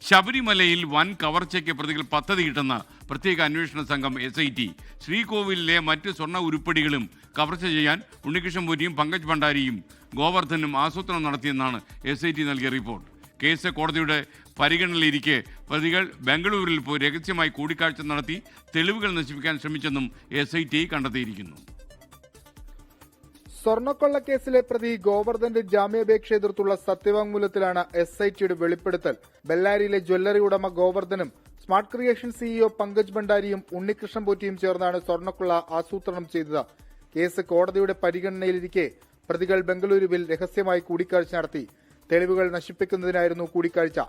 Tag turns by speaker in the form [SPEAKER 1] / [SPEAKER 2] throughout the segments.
[SPEAKER 1] ശബരിമലയിൽ വൻ കവർച്ചയ്ക്ക് പ്രതികൾ പദ്ധതിയിട്ടെന്ന പ്രത്യേക അന്വേഷണ സംഘം SIT. ശ്രീകോവിലിലെ മറ്റ് സ്വർണ്ണ ഉരുപ്പടികളും കവർച്ച ചെയ്യാൻ ഉണ്ണികൃഷ്ണൻ പോറ്റിയും പങ്കജ് ഭണ്ഡാരിയും ഗോവർദ്ധനും ആസൂത്രണം നടത്തിയെന്നാണ് SIT നൽകിയ റിപ്പോർട്ട്. കേസ് കോടതിയുടെ പരിഗണനയിലിരിക്കെ പ്രതികൾ ബംഗളൂരിൽ പോയി രഹസ്യമായി കൂടിക്കാഴ്ച നടത്തി തെളിവുകൾ നശിപ്പിക്കാൻ ശ്രമിച്ചെന്നും SIT കണ്ടെത്തിയിരിക്കുന്നു.
[SPEAKER 2] സ്വർണ്ണക്കൊള്ളക്കേസിലെ പ്രതി ഗോവർദ്ധന്റെ ജാമ്യാപേക്ഷ എതിർത്തുള്ള സത്യവാങ്മൂലത്തിലാണ് SITയുടെ വെളിപ്പെടുത്തൽ. ബെല്ലാരിയിലെ ജ്വല്ലറി ഉടമ ഗോവർദ്ധനും സ്മാർട്ട് ക്രിയേഷൻ CEO പങ്കജ് ഭണ്ഡാരിയും ഉണ്ണികൃഷ്ണൻ പോറ്റിയും ചേർന്നാണ് സ്വർണ്ണക്കൊള്ള ആസൂത്രണം ചെയ്തത്. കേസ് കോടതിയുടെ പരിഗണനയിലിരിക്കെ പ്രതികൾ ബംഗളൂരുവിൽ രഹസ്യമായി കൂടിക്കാഴ്ച നടത്തി. തെളിവുകൾ നശിപ്പിക്കുന്നതിനായിരുന്നു കൂടിക്കാഴ്ച.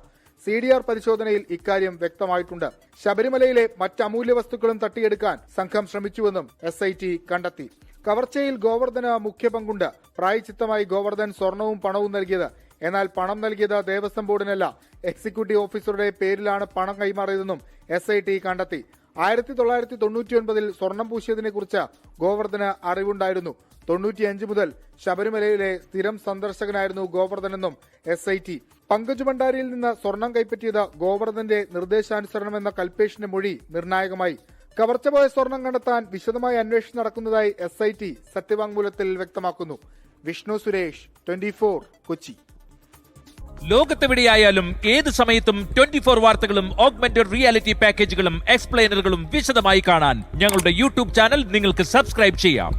[SPEAKER 2] CDR പരിശോധനയിൽ ഇക്കാര്യം വ്യക്തമായിട്ടുണ്ട്. ശബരിമലയിലെ മറ്റ് അമൂല്യ വസ്തുക്കളും തട്ടിയെടുക്കാൻ സംഘം ശ്രമിച്ചുവെന്നും SIT കണ്ടെത്തി. കവർച്ചയിൽ ഗോവർദ്ധന് മുഖ്യ പങ്കുണ്ട്. പ്രായച്ചിത്തമായി ഗോവർദ്ധൻ സ്വർണവും പണവും നൽകിയത്. എന്നാൽ പണം നൽകിയത് ദേവസ്വം ബോർഡിനല്ല, എക്സിക്യൂട്ടീവ് ഓഫീസറുടെ പേരിലാണ് പണം കൈമാറിയതെന്നും SIT കണ്ടെത്തി. 1999 സ്വർണം പൂശിയതിനെക്കുറിച്ച് ഗോവർദ്ധന് അറിവുണ്ടായിരുന്നു. 95 മുതൽ ശബരിമലയിലെ സ്ഥിരം സന്ദർശകനായിരുന്നു ഗോവർദ്ധനെന്നും SIT. പങ്കജ് ഭണ്ഡാരിയിൽ നിന്ന് സ്വർണം കൈപ്പറ്റിയത് ഗോവർദ്ധന്റെ നിർദ്ദേശാനുസരണമെന്ന കൽപേഷിന്റെ മൊഴി നിർണായകമായി. കവർച്ച പോയ സ്വർണം കണ്ടെത്താൻ വിശദമായ അന്വേഷണം നടക്കുന്നതായി SIT സത്യവാങ്മൂലത്തിൽ വ്യക്തമാക്കുന്നു. വിഷ്ണു സുരേഷ്, 24 കൊച്ചി.
[SPEAKER 3] ലോകത്തെവിടെയായാലും ഏത് സമയത്തും 24 വാർത്തകളും ഓഗ്മെന്റഡ് റിയാലിറ്റി പാക്കേജുകളും എക്സ്പ്ലെയിനറുകളും വിശദമായി കാണാൻ ഞങ്ങളുടെ YouTube ചാനൽ നിങ്ങൾക്ക് സബ്സ്ക്രൈബ് ചെയ്യാം.